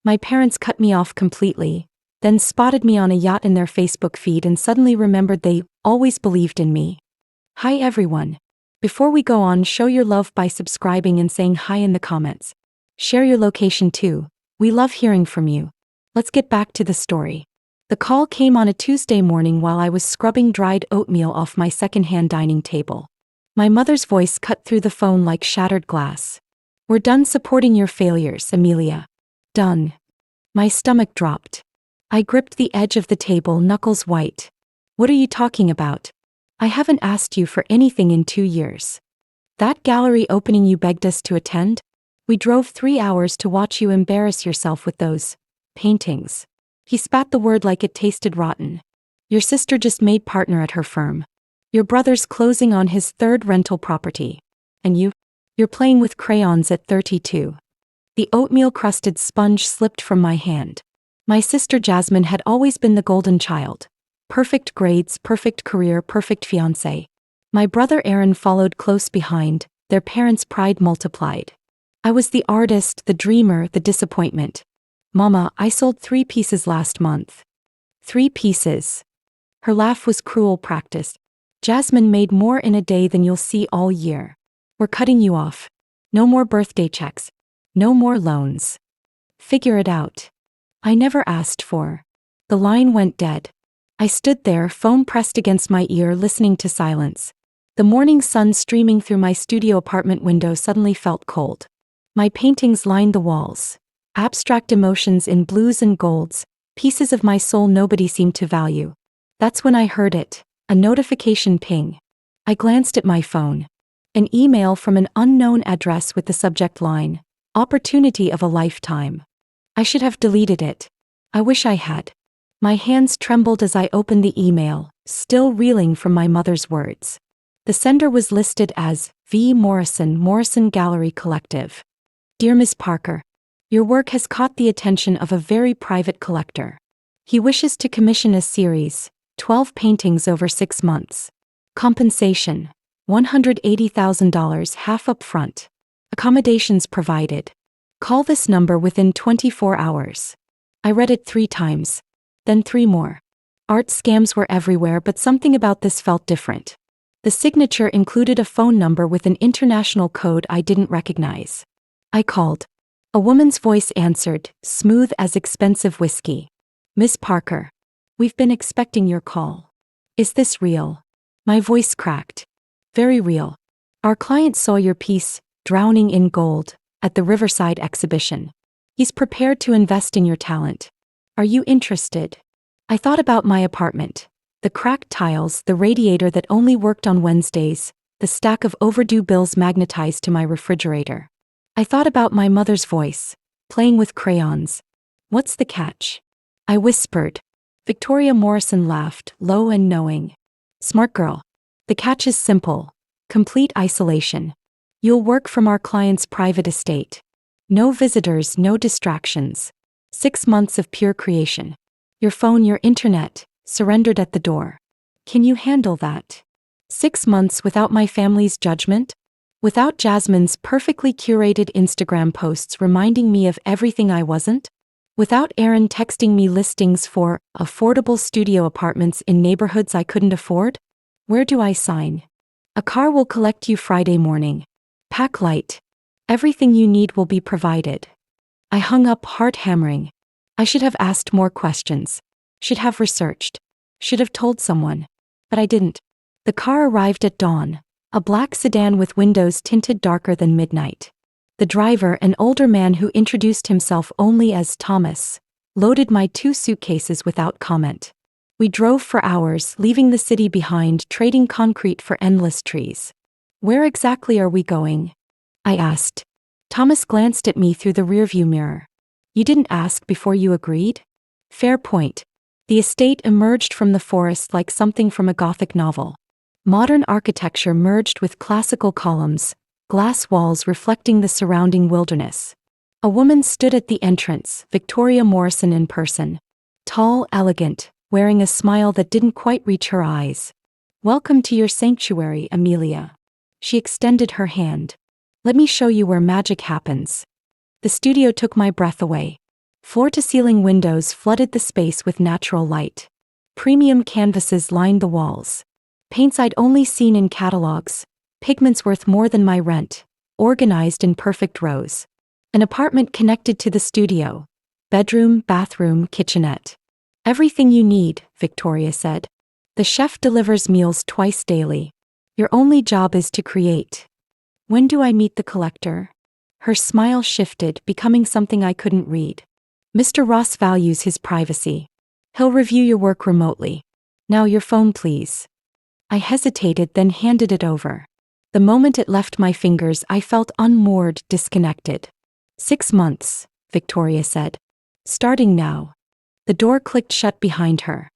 My parents cut me off completely, then spotted me on a yacht in their Facebook feed and suddenly remembered they always believed in me. Hi everyone. Before we go on, show your love by subscribing and saying hi in the comments. Share your location too. We love hearing from you. Let's get back to the story. The call came on a Tuesday morning while I was scrubbing dried oatmeal off my secondhand dining table. My mother's voice cut through the phone like shattered glass. We're done supporting your failures, Amelia. Done. My stomach dropped. I gripped the edge of the table, knuckles white. What are you talking about? I haven't asked you for anything in 2 years. That gallery opening you begged us to attend? We drove 3 hours to watch you embarrass yourself with those paintings. He spat the word like it tasted rotten. Your sister just made partner at her firm. Your brother's closing on his 3rd rental property. And you're playing with crayons at 32. The oatmeal-crusted sponge slipped from my hand. My sister Jasmine had always been the golden child. Perfect grades, perfect career, perfect fiancé. My brother Aaron followed close behind, their parents' pride multiplied. I was the artist, the dreamer, the disappointment. Mama, I sold 3 pieces last month. 3 pieces. Her laugh was cruel practice. Jasmine made more in a day than you'll see all year. We're cutting you off. No more birthday checks. No more loans. Figure it out. I never asked for. The line went dead. I stood there, foam pressed against my ear, listening to silence. The morning sun streaming through my studio apartment window suddenly felt cold. My paintings lined the walls. Abstract emotions in blues and golds, pieces of my soul nobody seemed to value. That's when I heard it, a notification ping. I glanced at my phone. An email from an unknown address with the subject line, "Opportunity of a lifetime." I should have deleted it. I wish I had. My hands trembled as I opened the email, still reeling from my mother's words. The sender was listed as V. Morrison, Morrison Gallery Collective. Dear Ms. Parker, your work has caught the attention of a very private collector. He wishes to commission a series, 12 paintings over 6 months. Compensation, $180,000 half up front. Accommodations provided. Call this number within 24 hours. I read it 3 times. Then 3 more. Art scams were everywhere, but something about this felt different. The signature included a phone number with an international code I didn't recognize. I called. A woman's voice answered, smooth as expensive whiskey. Miss Parker. We've been expecting your call. Is this real? My voice cracked. Very real. Our client saw your piece, Drowning in Gold, at the Riverside exhibition. He's prepared to invest in your talent. Are you interested? I thought about my apartment. The cracked tiles, the radiator that only worked on Wednesdays, the stack of overdue bills magnetized to my refrigerator. I thought about my mother's voice, playing with crayons. What's the catch? I whispered. Victoria Morrison laughed, low and knowing. Smart girl. The catch is simple. Complete isolation. You'll work from our client's private estate. No visitors, no distractions. 6 months of pure creation. Your phone, your internet, surrendered at the door. Can you handle that? 6 months without my family's judgment? Without Jasmine's perfectly curated Instagram posts reminding me of everything I wasn't? Without Aaron texting me listings for affordable studio apartments in neighborhoods I couldn't afford? Where do I sign? A car will collect you Friday morning. Pack light. Everything you need will be provided. I hung up, heart hammering. I should have asked more questions. Should have researched. Should have told someone. But I didn't. The car arrived at dawn, a black sedan with windows tinted darker than midnight. The driver, an older man who introduced himself only as Thomas, loaded my 2 suitcases without comment. We drove for hours, leaving the city behind, trading concrete for endless trees. Where exactly are we going? I asked. Thomas glanced at me through the rearview mirror. You didn't ask before you agreed? Fair point. The estate emerged from the forest like something from a Gothic novel. Modern architecture merged with classical columns, glass walls reflecting the surrounding wilderness. A woman stood at the entrance, Victoria Morrison in person. Tall, elegant, wearing a smile that didn't quite reach her eyes. Welcome to your sanctuary, Amelia. She extended her hand. Let me show you where magic happens. The studio took my breath away. Floor-to-ceiling windows flooded the space with natural light. Premium canvases lined the walls. Paints I'd only seen in catalogs. Pigments worth more than my rent. Organized in perfect rows. An apartment connected to the studio. Bedroom, bathroom, kitchenette. Everything you need, Victoria said. The chef delivers meals twice daily. Your only job is to create. When do I meet the collector? Her smile shifted, becoming something I couldn't read. Mr. Ross values his privacy. He'll review your work remotely. Now your phone, please. I hesitated, then handed it over. The moment it left my fingers, I felt unmoored, disconnected. 6 months, Victoria said. Starting now. The door clicked shut behind her.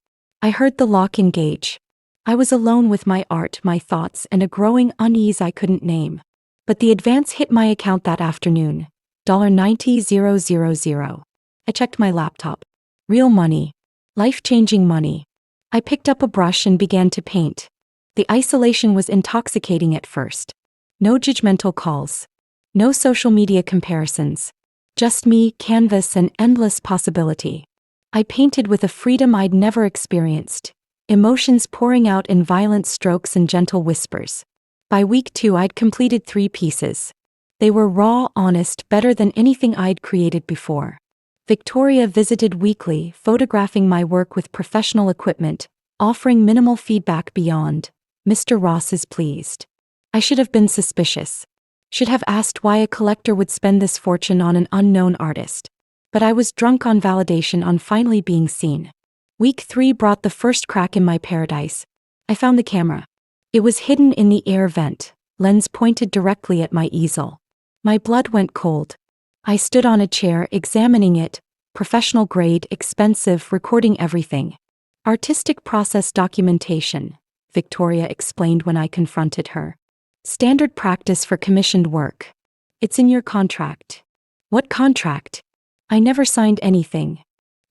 I heard the lock engage. I was alone with my art, my thoughts, and a growing unease I couldn't name. But the advance hit my account that afternoon. $90,000. I checked my laptop. Real money. Life-changing money. I picked up a brush and began to paint. The isolation was intoxicating at first. No judgmental calls. No social media comparisons. Just me, canvas, and endless possibility. I painted with a freedom I'd never experienced. Emotions pouring out in violent strokes and gentle whispers. By week 2 I'd completed 3 pieces. They were raw, honest, better than anything I'd created before. Victoria visited weekly, photographing my work with professional equipment, offering minimal feedback beyond, "Mr. Ross is pleased." I should have been suspicious. Should have asked why a collector would spend this fortune on an unknown artist. But I was drunk on validation, on finally being seen. Week 3 brought the first crack in my paradise. I found the camera. It was hidden in the air vent, lens pointed directly at my easel. My blood went cold. I stood on a chair, examining it, professional grade, expensive, recording everything. Artistic process documentation, Victoria explained when I confronted her. Standard practice for commissioned work. It's in your contract. What contract? I never signed anything.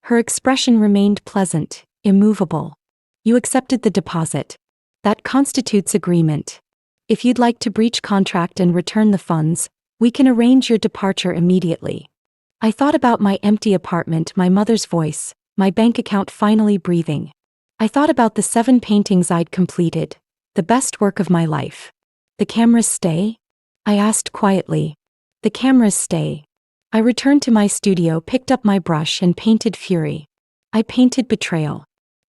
Her expression remained pleasant, immovable. You accepted the deposit. That constitutes agreement. If you'd like to breach contract and return the funds, we can arrange your departure immediately. I thought about my empty apartment, my mother's voice, my bank account finally breathing. I thought about the 7 paintings I'd completed, the best work of my life. The cameras stay? I asked quietly. The cameras stay. I returned to my studio, picked up my brush, and painted fury. I painted betrayal.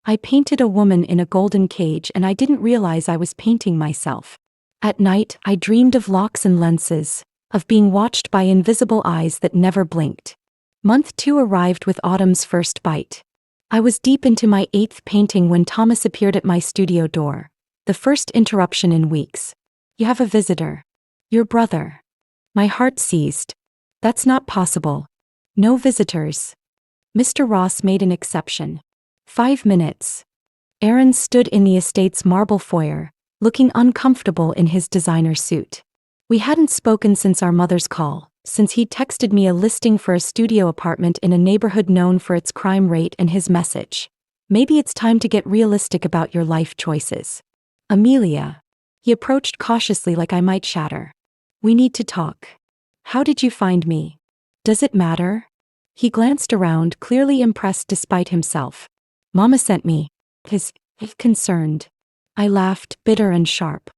I painted a woman in a golden cage, and I didn't realize I was painting myself. At night, I dreamed of locks and lenses, of being watched by invisible eyes that never blinked. Month 2 arrived with autumn's first bite. I was deep into my 8th painting when Thomas appeared at my studio door. The first interruption in weeks. You have a visitor. Your brother. My heart seized. That's not possible. No visitors. Mr. Ross made an exception. 5 minutes. Aaron stood in the estate's marble foyer, looking uncomfortable in his designer suit. We hadn't spoken since our mother's call, since he'd texted me a listing for a studio apartment in a neighborhood known for its crime rate, and his message. Maybe it's time to get realistic about your life choices. Amelia. He approached cautiously, like I might shatter. We need to talk. How did you find me? Does it matter? He glanced around, clearly impressed despite himself. Mama sent me. He's concerned. I laughed, bitter and sharp.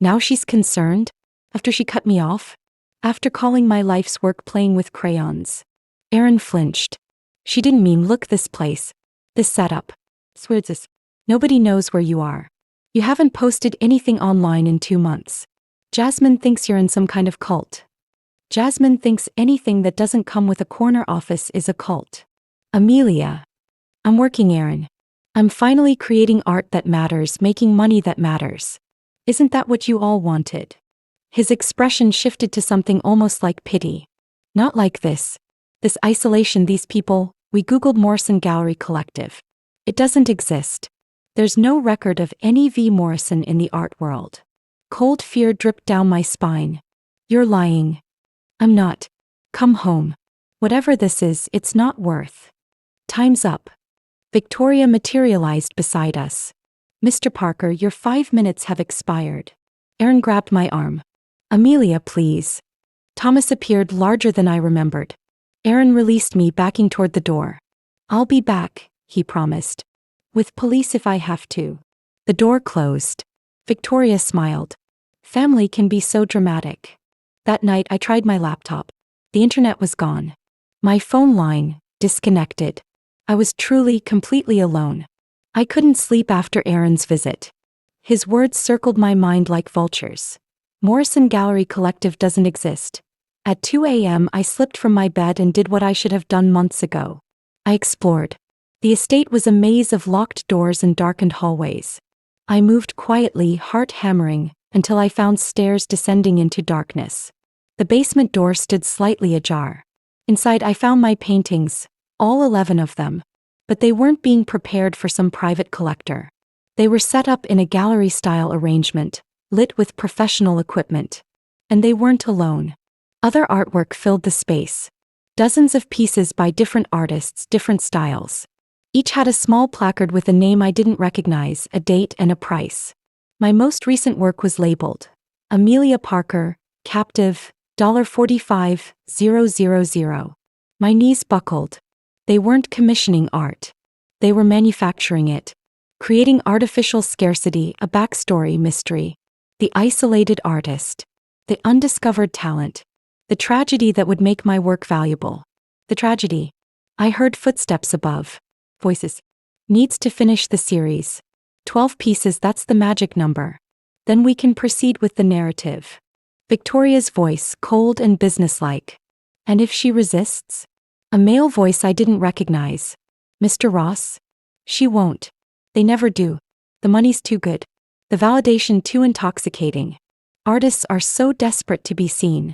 Now she's concerned? After she cut me off? After calling my life's work playing with crayons? Aaron flinched. She didn't mean, look, this place. This setup. Swears this. Nobody knows where you are. You haven't posted anything online in 2 months. Jasmine thinks you're in some kind of cult. Jasmine thinks anything that doesn't come with a corner office is a cult. Amelia. I'm working, Aaron. I'm finally creating art that matters, making money that matters. Isn't that what you all wanted? His expression shifted to something almost like pity. Not like this. This isolation, these people. We Googled Morrison Gallery Collective. It doesn't exist. There's no record of any V. Morrison in the art world. Cold fear dripped down my spine. You're lying. I'm not. Come home. Whatever this is, it's not worth. Time's up. Victoria materialized beside us. Mr. Parker, your 5 minutes have expired. Aaron grabbed my arm. Amelia, please. Thomas appeared, larger than I remembered. Aaron released me, backing toward the door. I'll be back, he promised. With police if I have to. The door closed. Victoria smiled. Family can be so dramatic. That night I tried my laptop. The internet was gone. My phone line, disconnected. I was truly, completely alone. I couldn't sleep after Aaron's visit. His words circled my mind like vultures. Morrison Gallery Collective doesn't exist. At 2 a.m. I slipped from my bed and did what I should have done months ago. I explored. The estate was a maze of locked doors and darkened hallways. I moved quietly, heart hammering, until I found stairs descending into darkness. The basement door stood slightly ajar. Inside I found my paintings, all 11 of them. But they weren't being prepared for some private collector. They were set up in a gallery-style arrangement, lit with professional equipment. And they weren't alone. Other artwork filled the space. Dozens of pieces by different artists, different styles. Each had a small placard with a name I didn't recognize, a date and a price. My most recent work was labeled Amelia Parker, Captive, $45,000. My knees buckled. They weren't commissioning art. They were manufacturing it. Creating artificial scarcity, a backstory mystery. The isolated artist. The undiscovered talent. The tragedy that would make my work valuable. The tragedy. I heard footsteps above. Voices. Needs to finish the series. 12 pieces, that's the magic number. Then we can proceed with the narrative. Victoria's voice, cold and businesslike. And if she resists? A male voice I didn't recognize. Mr. Ross? She won't. They never do. The money's too good. The validation too intoxicating. Artists are so desperate to be seen.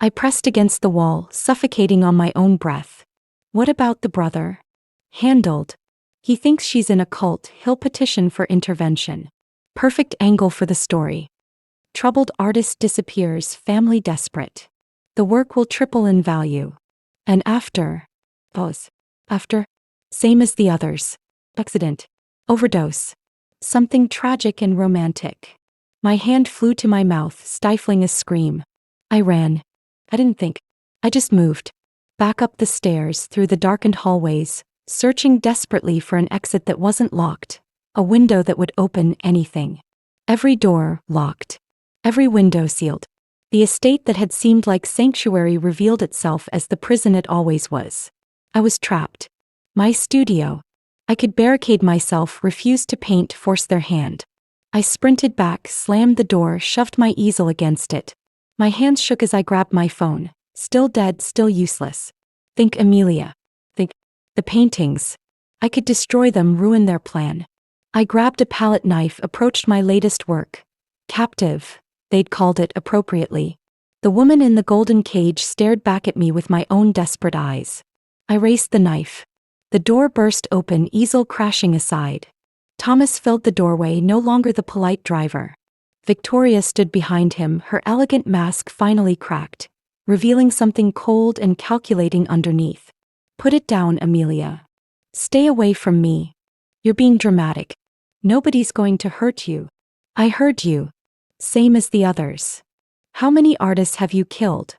I pressed against the wall, suffocating on my own breath. What about the brother? Handled. He thinks she's in a cult, he'll petition for intervention. Perfect angle for the story. Troubled artist disappears, family desperate. The work will triple in value. And after. Pause. After. Same as the others. Accident. Overdose. Something tragic and romantic. My hand flew to my mouth, stifling a scream. I ran. I didn't think. I just moved. Back up the stairs, through the darkened hallways, searching desperately for an exit that wasn't locked. A window that would open anything. Every door locked. Every window sealed. The estate that had seemed like sanctuary revealed itself as the prison it always was. I was trapped. My studio. I could barricade myself, refuse to paint, force their hand. I sprinted back, slammed the door, shoved my easel against it. My hands shook as I grabbed my phone. Still dead, still useless. Think Amelia. Think the paintings. I could destroy them, ruin their plan. I grabbed a palette knife, approached my latest work. Captive. They'd called it appropriately. The woman in the golden cage stared back at me with my own desperate eyes. I raised the knife. The door burst open, easel crashing aside. Thomas filled the doorway, no longer the polite driver. Victoria stood behind him, her elegant mask finally cracked, revealing something cold and calculating underneath. Put it down, Amelia. Stay away from me. You're being dramatic. Nobody's going to hurt you. I heard you. Same as the others. How many artists have you killed?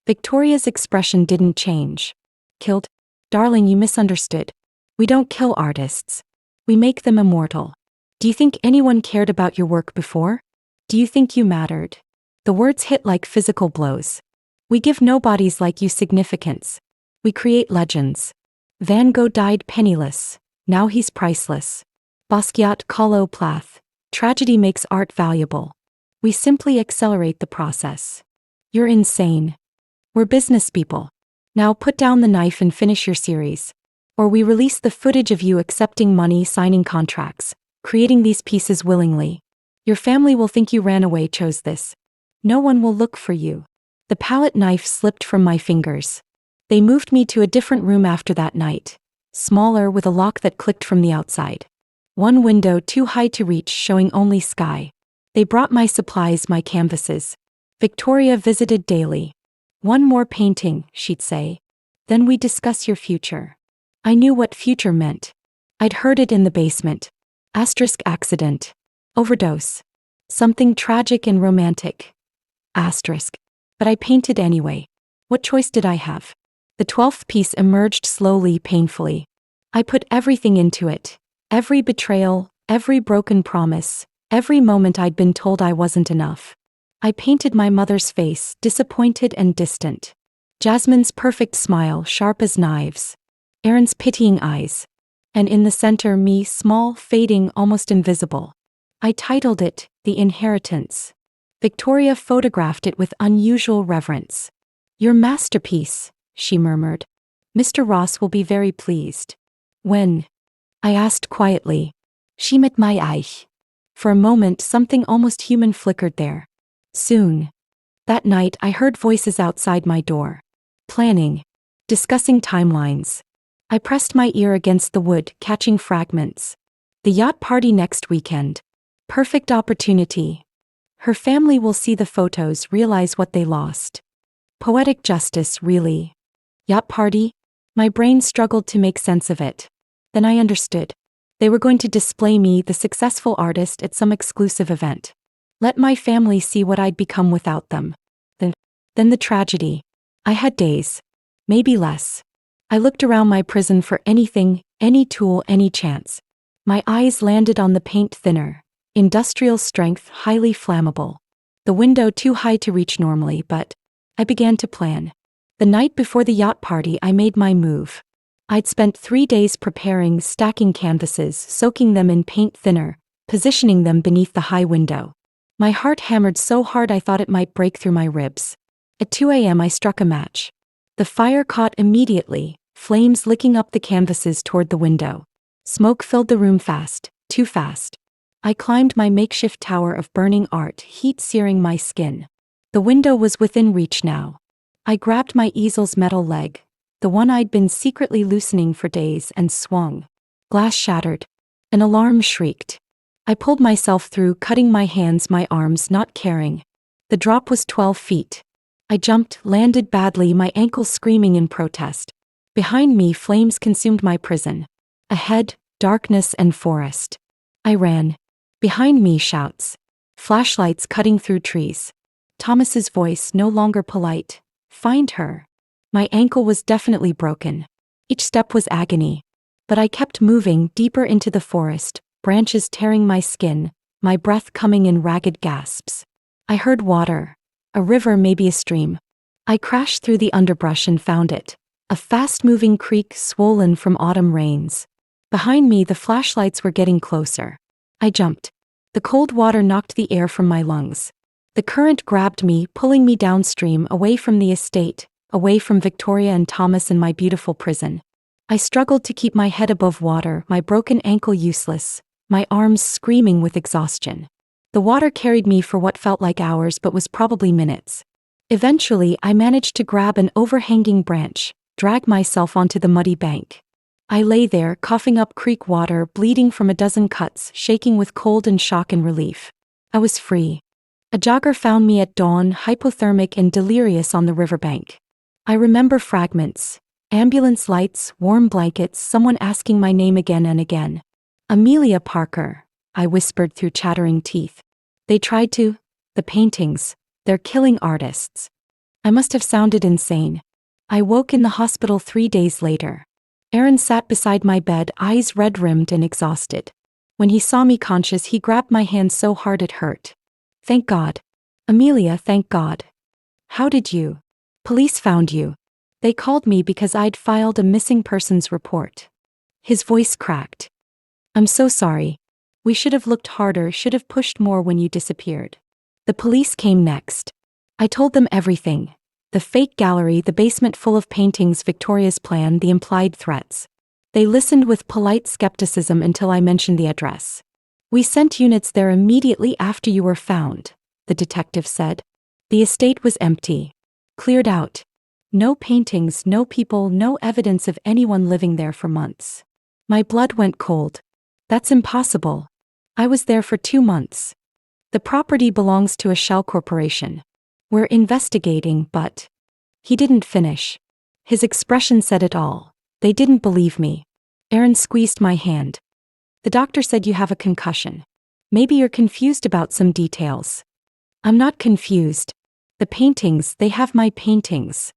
Victoria's expression didn't change. Killed? Darling, you misunderstood. We don't kill artists. We make them immortal. Do you think anyone cared about your work before? Do you think you mattered? The words hit like physical blows. We give nobodies like you significance. We create legends. Van Gogh died penniless. Now he's priceless. Basquiat, Kahlo, Plath. Tragedy makes art valuable. We simply accelerate the process. You're insane. We're business people. Now put down the knife and finish your series. Or we release the footage of you accepting money, signing contracts, creating these pieces willingly. Your family will think you ran away, chose this. No one will look for you. The palette knife slipped from my fingers. They moved me to a different room after that night. Smaller, with a lock that clicked from the outside. One window too high to reach, showing only sky. They brought my supplies, my canvases. Victoria visited daily. One more painting, she'd say. Then we discuss your future. I knew what future meant. I'd heard it in the basement. Asterisk accident. Overdose. Something tragic and romantic. Asterisk. But I painted anyway. What choice did I have? The 12th piece emerged slowly, painfully. I put everything into it. Every betrayal, every broken promise, every moment I'd been told I wasn't enough. I painted my mother's face, disappointed and distant. Jasmine's perfect smile, sharp as knives. Aaron's pitying eyes. And in the center, me, small, fading, almost invisible. I titled it, The Inheritance. Victoria photographed it with unusual reverence. "Your masterpiece," she murmured. "Mr. Ross will be very pleased." "When?" I asked quietly. She met my eye. For a moment, something almost human flickered there. "Soon." That night, I heard voices outside my door. Planning. Discussing timelines. I pressed my ear against the wood, catching fragments. The yacht party next weekend. Perfect opportunity. Her family will see the photos, realize what they lost. Poetic justice, really. Yacht party? My brain struggled to make sense of it. Then I understood. They were going to display me, the successful artist, at some exclusive event. Let my family see what I'd become without them. Then the tragedy. I had days. Maybe less. I looked around my prison for anything, any tool, any chance. My eyes landed on the paint thinner. Industrial strength, highly flammable. The window too high to reach normally, but I began to plan. The night before the yacht party, I made my move. I'd spent 3 days preparing, stacking canvases, soaking them in paint thinner, positioning them beneath the high window. My heart hammered so hard I thought it might break through my ribs. At 2 a.m. I struck a match. The fire caught immediately, flames licking up the canvases toward the window. Smoke filled the room fast, too fast. I climbed my makeshift tower of burning art, heat searing my skin. The window was within reach now. I grabbed my easel's metal leg, the one I'd been secretly loosening for days, and swung. Glass shattered. An alarm shrieked. I pulled myself through, cutting my hands, my arms, not caring. The drop was 12 feet. I jumped, landed badly, my ankle screaming in protest. Behind me, flames consumed my prison. Ahead, darkness and forest. I ran. Behind me, shouts. Flashlights cutting through trees. Thomas's voice, no longer polite. "Find her." My ankle was definitely broken. Each step was agony. But I kept moving deeper into the forest, branches tearing my skin, my breath coming in ragged gasps. I heard water. A river, maybe a stream. I crashed through the underbrush and found it. A fast-moving creek swollen from autumn rains. Behind me, the flashlights were getting closer. I jumped. The cold water knocked the air from my lungs. The current grabbed me, pulling me downstream, away from the estate, away from Victoria and Thomas and my beautiful prison. I struggled to keep my head above water, my broken ankle useless, my arms screaming with exhaustion. The water carried me for what felt like hours but was probably minutes. Eventually, I managed to grab an overhanging branch, drag myself onto the muddy bank. I lay there, coughing up creek water, bleeding from a dozen cuts, shaking with cold and shock and relief. I was free. A jogger found me at dawn, hypothermic and delirious on the riverbank. I remember fragments. Ambulance lights, warm blankets, someone asking my name again and again. "Amelia Parker," I whispered through chattering teeth. They tried to. The paintings. They're killing artists. I must have sounded insane. I woke in the hospital 3 days later. Aaron sat beside my bed, eyes red-rimmed and exhausted. When he saw me conscious, he grabbed my hand so hard it hurt. "Thank God. Amelia, thank God." "How did you?" "Police found you. They called me because I'd filed a missing persons report." His voice cracked. "I'm so sorry. We should have looked harder, should have pushed more when you disappeared." The police came next. I told them everything. The fake gallery, the basement full of paintings, Victoria's plan, the implied threats. They listened with polite skepticism until I mentioned the address. "We sent units there immediately after you were found," the detective said. "The estate was empty. Cleared out. No paintings, no people, no evidence of anyone living there for months." My blood went cold. "That's impossible. I was there for 2 months. The property belongs to a shell corporation. We're investigating, but..." He didn't finish. His expression said it all. They didn't believe me. Aaron squeezed my hand. "The doctor said you have a concussion. Maybe you're confused about some details." "I'm not confused. The paintings, they have my paintings."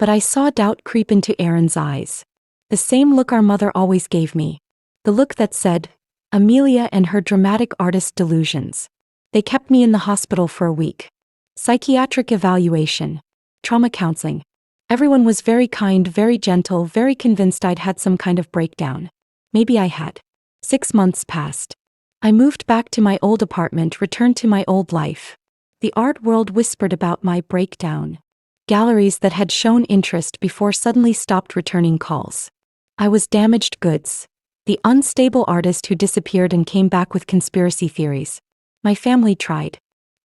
But I saw doubt creep into Aaron's eyes. The same look our mother always gave me. The look that said, Amelia and her dramatic artist delusions. They kept me in the hospital for a week. Psychiatric evaluation. Trauma counseling. Everyone was very kind, very gentle, very convinced I'd had some kind of breakdown. Maybe I had. 6 months passed. I moved back to my old apartment, returned to my old life. The art world whispered about my breakdown. Galleries that had shown interest before suddenly stopped returning calls. I was damaged goods. The unstable artist who disappeared and came back with conspiracy theories. My family tried.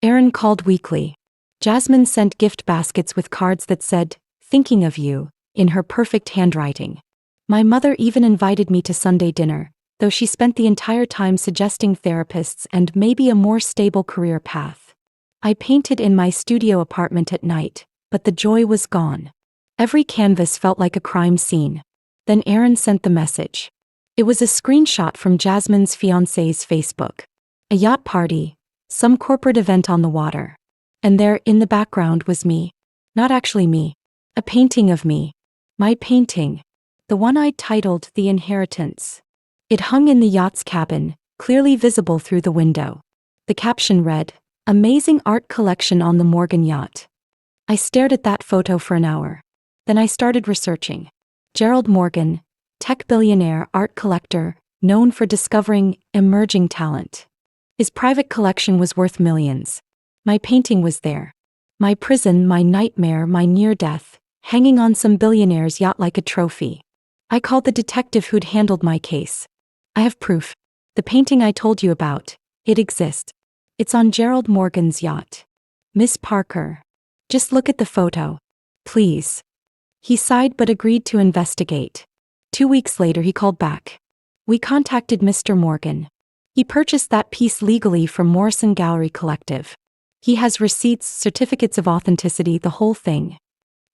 Aaron called weekly. Jasmine sent gift baskets with cards that said, "Thinking of you," in her perfect handwriting. My mother even invited me to Sunday dinner, though she spent the entire time suggesting therapists and maybe a more stable career path. I painted in my studio apartment at night, but the joy was gone. Every canvas felt like a crime scene. Then Aaron sent the message. It was a screenshot from Jasmine's fiancé's Facebook. A yacht party, some corporate event on the water. And there, in the background, was me. Not actually me. A painting of me. My painting. The one I'd titled The Inheritance. It hung in the yacht's cabin, clearly visible through the window. The caption read, "Amazing art collection on the Morgan yacht." I stared at that photo for an hour. Then I started researching. Gerald Morgan, tech billionaire, art collector, known for discovering emerging talent. His private collection was worth millions. My painting was there. My prison, my nightmare, my near-death, hanging on some billionaire's yacht like a trophy. I called the detective who'd handled my case. I have proof. The painting I told you about, it exists. It's on Gerald Morgan's yacht. Miss Parker. Just look at the photo. Please. He sighed but agreed to investigate. 2 weeks later he called back. We contacted Mr. Morgan. He purchased that piece legally from Morrison Gallery Collective. He has receipts, certificates of authenticity, the whole thing.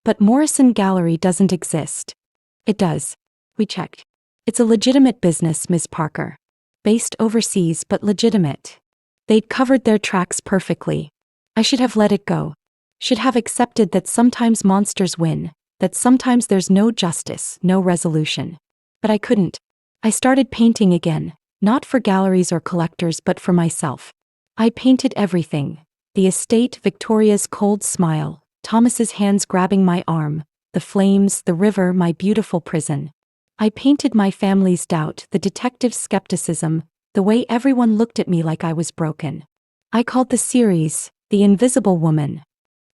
But Morrison Gallery doesn't exist. It does. We checked. It's a legitimate business, Miss Parker. Based overseas but legitimate. They'd covered their tracks perfectly. I should have let it go. Should have accepted that sometimes monsters win, that sometimes there's no justice, no resolution. But I couldn't. I started painting again, not for galleries or collectors but for myself. I painted everything. The estate, Victoria's cold smile, Thomas's hands grabbing my arm, the flames, the river, my beautiful prison. I painted my family's doubt, the detective's skepticism, the way everyone looked at me like I was broken. I called the series, The Invisible Woman.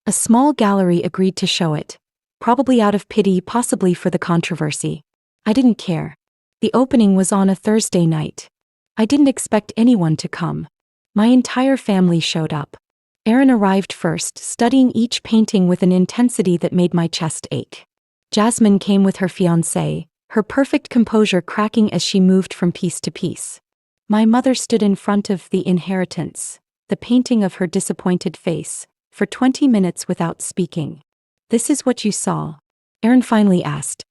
A small gallery agreed to show it, probably out of pity, possibly for the controversy. I didn't care. The opening was on a Thursday night. I didn't expect anyone to come. My entire family showed up. Aaron arrived first, studying each painting with an intensity that made my chest ache. Jasmine came with her fiancé, her perfect composure cracking as she moved from piece to piece. My mother stood in front of The Inheritance, the painting of her disappointed face, for 20 minutes without speaking. This is what you saw? Aaron finally asked.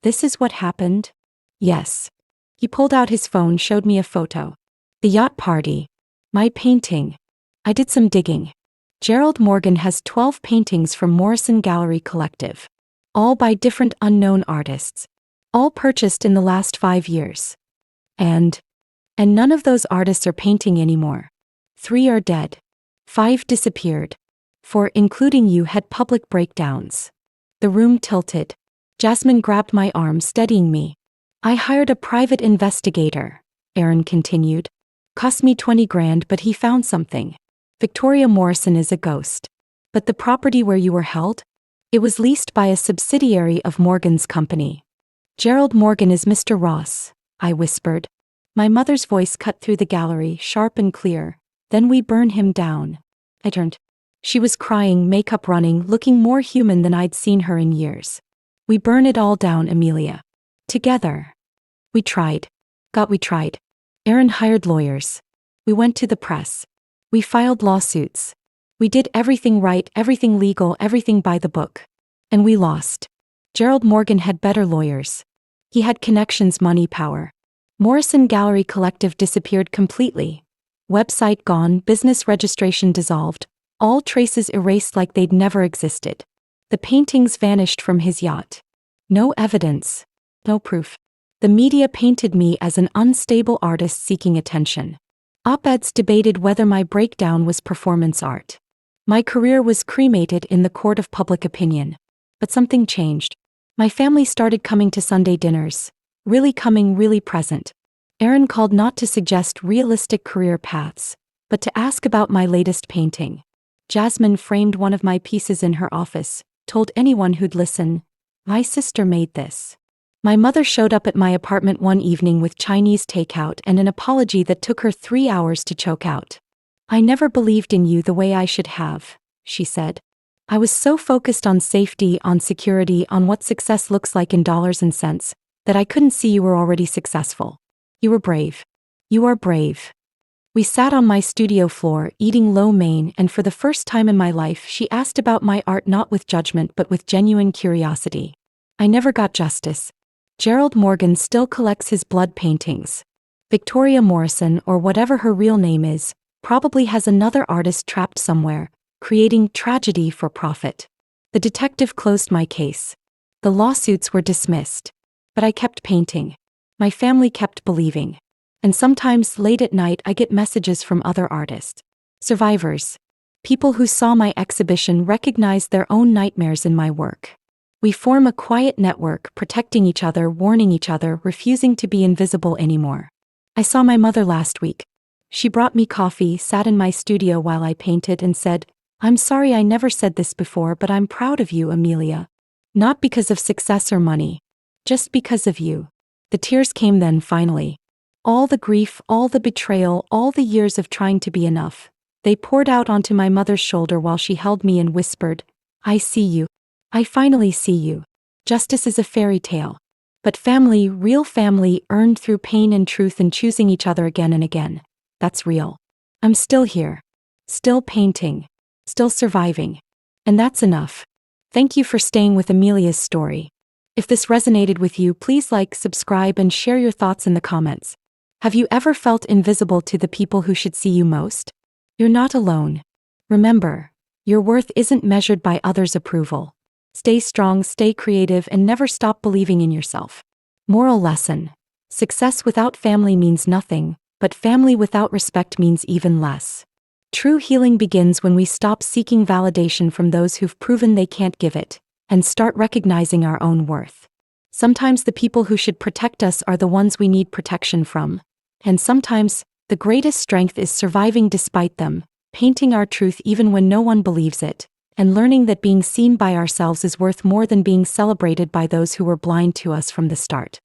This is what happened? Yes. He pulled out his phone, showed me a photo. The yacht party. My painting. I did some digging. Gerald Morgan has 12 paintings from Morrison Gallery Collective. All by different unknown artists. All purchased in the last 5 years. And none of those artists are painting anymore. 3 are dead. 5 disappeared. 4, including you, had public breakdowns. The room tilted. Jasmine grabbed my arm, steadying me. I hired a private investigator, Aaron continued. Cost me 20 grand, but he found something. Victoria Morrison is a ghost. But the property where you were held? It was leased by a subsidiary of Morgan's company. Gerald Morgan is Mr. Ross, I whispered. My mother's voice cut through the gallery, sharp and clear. Then we burn him down. I turned. She was crying, makeup running, looking more human than I'd seen her in years. We burn it all down, Amelia. Together. We tried. We tried. Aaron hired lawyers. We went to the press. We filed lawsuits. We did everything right, everything legal, everything by the book. And we lost. Gerald Morgan had better lawyers. He had connections, money, power. Morrison Gallery Collective disappeared completely. Website gone, business registration dissolved. All traces erased like they'd never existed. The paintings vanished from his yacht. No evidence. No proof. The media painted me as an unstable artist seeking attention. Op-eds debated whether my breakdown was performance art. My career was cremated in the court of public opinion. But something changed. My family started coming to Sunday dinners. Really coming, really present. Aaron called not to suggest realistic career paths, but to ask about my latest painting. Jasmine framed one of my pieces in her office, told anyone who'd listen, "My sister made this." My mother showed up at my apartment one evening with Chinese takeout and an apology that took her 3 hours to choke out. "I never believed in you the way I should have," she said. "I was so focused on safety, on security, on what success looks like in dollars and cents, that I couldn't see you were already successful. You were brave. You are brave." We sat on my studio floor, eating lo mein, and for the first time in my life she asked about my art not with judgment but with genuine curiosity. I never got justice. Gerald Morgan still collects his blood paintings. Victoria Morrison, or whatever her real name is, probably has another artist trapped somewhere, creating tragedy for profit. The detective closed my case. The lawsuits were dismissed. But I kept painting. My family kept believing. And sometimes, late at night, I get messages from other artists. Survivors. People who saw my exhibition recognized their own nightmares in my work. We form a quiet network, protecting each other, warning each other, refusing to be invisible anymore. I saw my mother last week. She brought me coffee, sat in my studio while I painted, and said, "I'm sorry I never said this before, but I'm proud of you, Amelia. Not because of success or money. Just because of you." The tears came then, finally. All the grief, all the betrayal, all the years of trying to be enough. They poured out onto my mother's shoulder while she held me and whispered, "I see you. I finally see you. Justice is a fairy tale. But family, real family, earned through pain and truth and choosing each other again and again. That's real. I'm still here. Still painting. Still surviving. And that's enough." Thank you for staying with Amelia's story. If this resonated with you, please like, subscribe, and share your thoughts in the comments. Have you ever felt invisible to the people who should see you most? You're not alone. Remember, your worth isn't measured by others' approval. Stay strong, stay creative, and never stop believing in yourself. Moral lesson. Success without family means nothing, but family without respect means even less. True healing begins when we stop seeking validation from those who've proven they can't give it, and start recognizing our own worth. Sometimes the people who should protect us are the ones we need protection from. And sometimes, the greatest strength is surviving despite them, painting our truth even when no one believes it, and learning that being seen by ourselves is worth more than being celebrated by those who were blind to us from the start.